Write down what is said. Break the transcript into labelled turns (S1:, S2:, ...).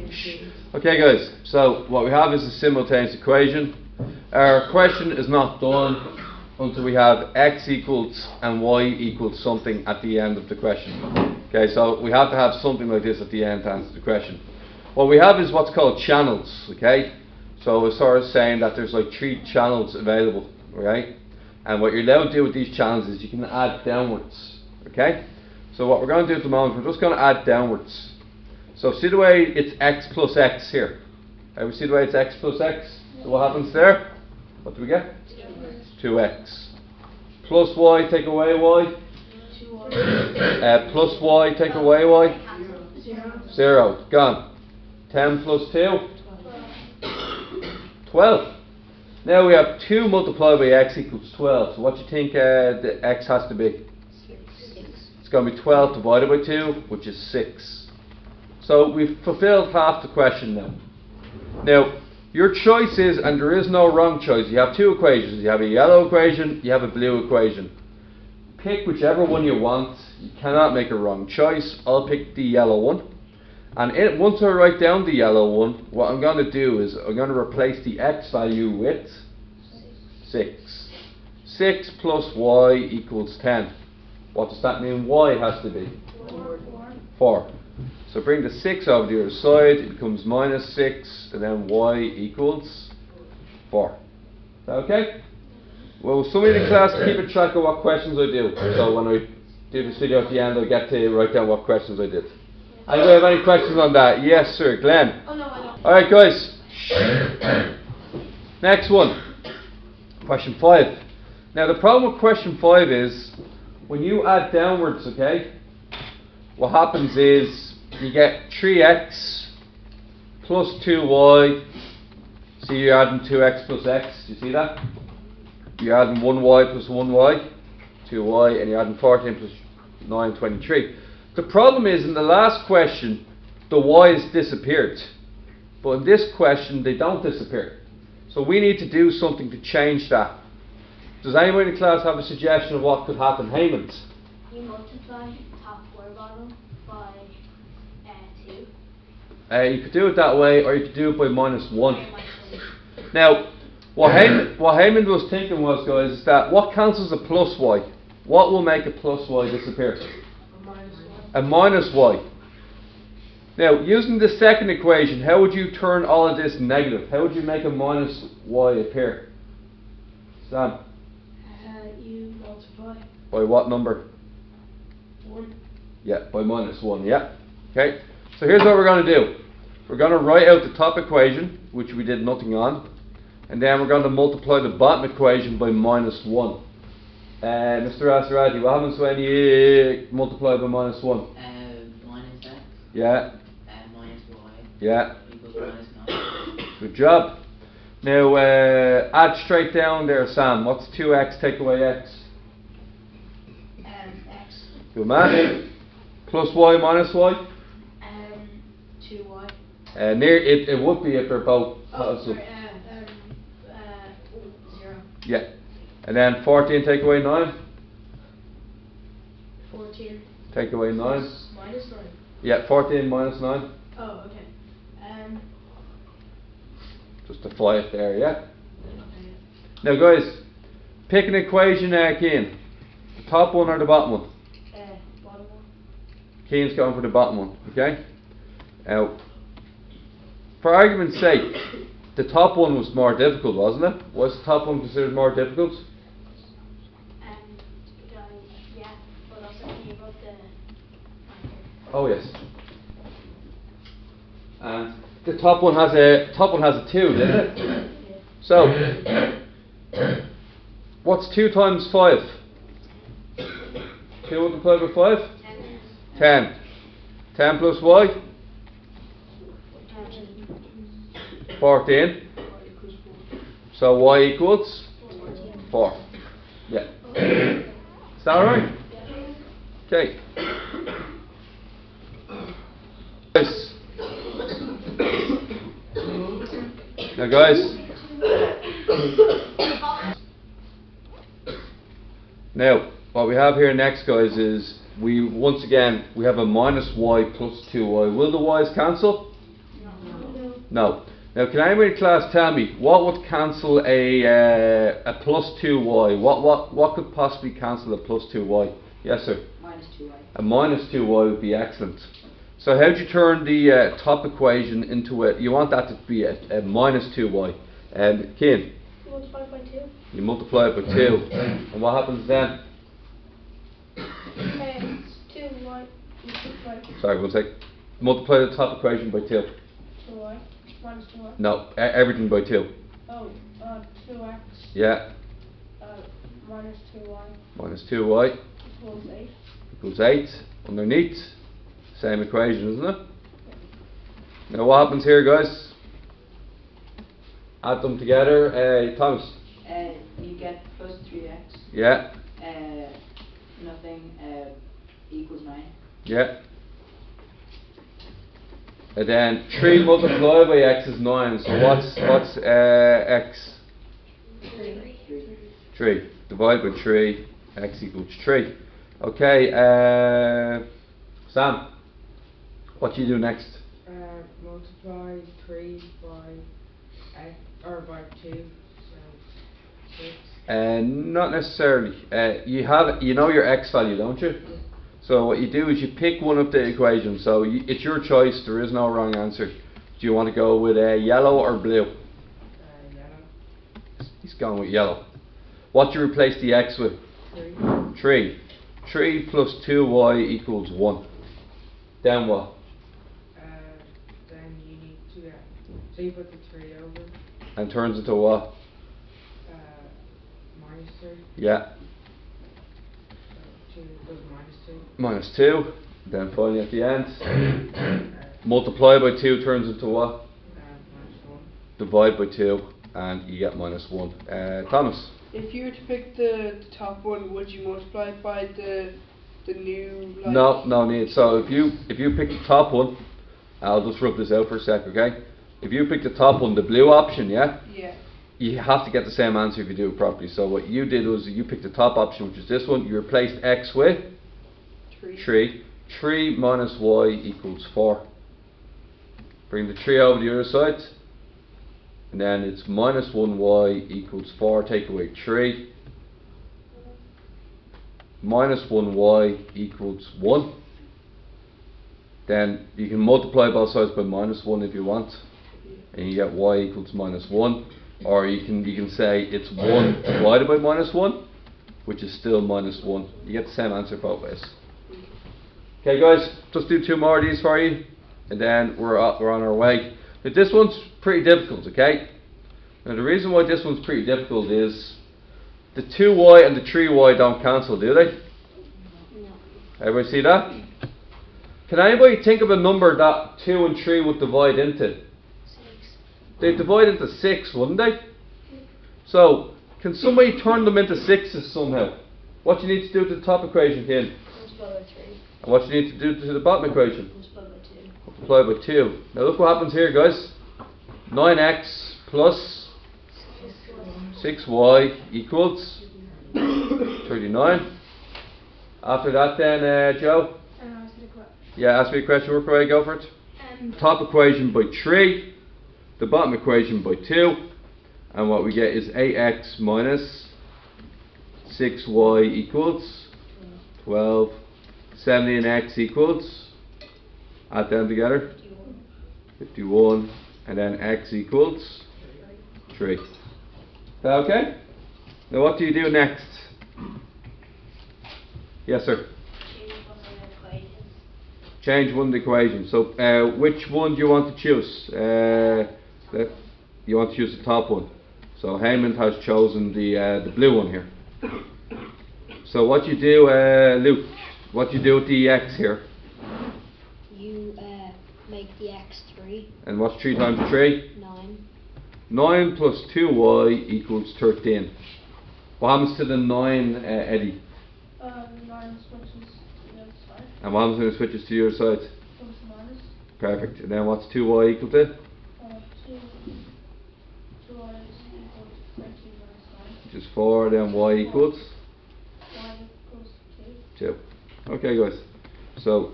S1: Okay guys, so what we have is a simultaneous equation. Our question is not done until we have x equals and y equals something at the end of the question. Okay, so we have to have something like this at the end to answer the question. What we have is what's called channels, okay? So it's sort of saying that there's like 3 channels available, right? And what you're allowed to do with these channels is you can add downwards, okay? So what we're going to do at the moment, we're just going to add downwards. So see the way it's x plus x here. We see the way it's x plus x. So what happens there? What do we get? 2x. Plus y, take away y. 2y. Plus y, take away y. 0. Gone. 10 plus 2. 12. Now we have 2 multiplied by x equals 12. So what do you think the x has to be?
S2: 6.
S1: It's going to be 12 divided by 2, which is 6. So we've fulfilled half the question now. Now, your choice is, and there is no wrong choice, you have 2 equations. You have a yellow equation, you have a blue equation. Pick whichever one you want. You cannot make a wrong choice. I'll pick the yellow one. And once I write down the yellow one, what I'm going to do is I'm going to replace the x value with 6. 6 plus y equals 10. What does that mean y has to be? 4. So bring the 6 over the other side, it becomes minus 6, and then y equals 4. Is that okay? Well, somebody in the class keep a track of what questions I do. So when I do this video at the end, I'll get to write down what questions I did. Anybody have any questions on that? Yes, sir. Glenn?
S2: Oh, no, I don't.
S1: Alright, guys. Next one. Question 5. Now, the problem with question 5 is, when you add downwards, okay, what happens is you get 3x plus 2y. See, you're adding 2x plus x. Do you see that? You're adding 1y plus 1y, 2y, and you're adding 14 plus 9, 23. The problem is, in the last question, the y's disappeared. But in this question, they don't disappear. So we need to do something to change that. Does anyone in the class have a suggestion of what could happen? Haymond?
S2: You multiply top 4 bottom by 2.
S1: You could do it that way, or you could do it by minus 1. Now, what Haymond was thinking was, guys, is that what cancels a plus y? What will make a plus y disappear? A minus y. Now, using the second equation, how would you turn all of this negative? How would you make a minus y appear? Sam?
S2: You multiply.
S1: By what number?
S2: 1.
S1: Yeah, by minus 1, yeah. Okay, so here's what we're going to do. We're going to write out the top equation, which we did nothing on, and then we're going to multiply the bottom equation by minus 1. Mr. Asarati, what happens when you multiply by minus 1?
S3: Minus x.
S1: Yeah.
S3: Minus y.
S1: Yeah.
S3: Equals minus 9.
S1: Good job. Now add straight down there, Sam. What's 2x take away x?
S2: X.
S1: Good man. Plus y minus y?
S2: 2y.
S1: Near it would be if they're both positive.
S2: 0.
S1: Yeah. And then 14 take away 9?
S2: 14.
S1: Take away 9?
S2: Minus 9.
S1: Yeah, 14 minus 9.
S2: Oh, okay.
S1: Just a 5 there, yeah?
S2: Okay.
S1: Now guys, pick an equation, Keane. The top one or the bottom one?
S2: Bottom one.
S1: Keane's going for the bottom one, okay? Now, for argument's sake, the top one was more difficult, wasn't it? Was the top one considered more difficult?
S2: Yeah, but also you wrote the answer.
S1: Oh yes. And the top one has a 2, doesn't it? So, what's 2 times 5? 2 multiplied by 5? 10. 10 plus y? 14. So y equals 4. Yeah. Is that alright? Okay. Now guys, now what we have here next, guys, is we have a minus y plus 2y. Will the y's cancel? No. Now, can anybody in class tell me what would cancel a plus 2y? What could possibly cancel a plus 2y? Yes, sir.
S3: Minus 2y.
S1: A minus 2y would be excellent. So how do you turn the top equation into a? You want that to be a minus 2y. Keen,
S2: Multiply by 2.
S1: you multiply it by 2, and what happens then?
S2: It's 2y.
S1: Sorry, one sec. Multiply the top equation by 2.
S2: 2y. Minus 2y.
S1: No, everything by 2.
S2: Oh, 2x.
S1: Yeah.
S2: Minus 2y.
S1: Minus 2y
S2: Equals 8.
S1: equals 8. Underneath, same equation, isn't it? Now what happens here, guys? Add them together. Thomas.
S3: You get plus 3x.
S1: Yeah.
S3: Nothing equals 9.
S1: Yeah. And then 3 multiplied by x is 9. So what's x?
S2: 3.
S1: 3. Divide by 3. X equals 3. Okay. Sam. What do you do next?
S4: Multiply 3 by x, or by 2, so 6.
S1: Not necessarily. You know your x value, don't you? So what you do is you pick one of the equations. So it's your choice. There is no wrong answer. Do you want to go with yellow or blue?
S4: Yellow.
S1: He's going with yellow. What do you replace the x with?
S4: 3.
S1: 3. 3 plus 2y equals 1. Then what?
S4: Then you need to so you put the 3 over.
S1: And turns into what?
S4: Minus 3.
S1: Yeah.
S4: So 2 goes minus 2.
S1: Minus 2. Then finally at the end. Multiply by 2 turns into what?
S4: Minus 1.
S1: Divide by 2 and you get minus 1. Thomas?
S5: If you were to pick the top one, would you multiply it by the new? Like
S1: No need. So if you pick the top one, I'll just rub this out for a sec, okay? If you pick the top one, the blue option, yeah?
S5: Yeah.
S1: You have to get the same answer if you do it properly. So what you did was you picked the top option, which is this one. You replaced x with 3. 3 minus y equals 4. Bring the 3 over the other side. And then it's minus 1y equals 4. Take away 3. Minus 1y equals 1. Then you can multiply both sides by minus 1 if you want. And you get y equals minus 1. Or you can say it's 1 divided by minus 1, which is still minus 1. You get the same answer both ways. Okay guys, just do 2 more of these for you, and then we're on our way. Now this one's pretty difficult, okay? Now the reason why this one's pretty difficult is the 2y and the 3y don't cancel, do they?
S2: No.
S1: Everybody see that? Can anybody think of a number that 2 and 3 would divide into?
S2: 6.
S1: They'd divide into 6, wouldn't they? So, can somebody turn them into 6s somehow? What do you need to do to the top equation, Ken?
S2: Multiply by 3.
S1: And what do you need to do to the bottom equation?
S2: Multiply by 2.
S1: Multiply by 2. Now look what happens here, guys. 9x plus 6y equals 39. After that then, Joe? Yeah, ask me a question, work away, go for it. Top equation by 3, the bottom equation by 2, and what we get is 8x minus 6y equals 12. 17x equals, add them together, 51, and then x equals 3. Is that okay? Now what do you do next? Yes sir? Change one of the equations. So which one do you want to choose? You want to choose the top one. So Heyman has chosen the blue one here. So what you do, Luke? What do you do with the x here?
S2: You make the x 3.
S1: And what's 3 times 3?
S2: 9.
S1: 9 plus 2y equals 13. What happens to the 9, Eddie?
S2: 9 switches to the other side.
S1: And what happens when it switches to the other side?
S2: Plus minus.
S1: Perfect. And then what's 2y equal to?
S2: 2y equals 13 minus 9.
S1: Which is 4, then y equals?
S2: Y equals 2.
S1: 2. Okay guys, so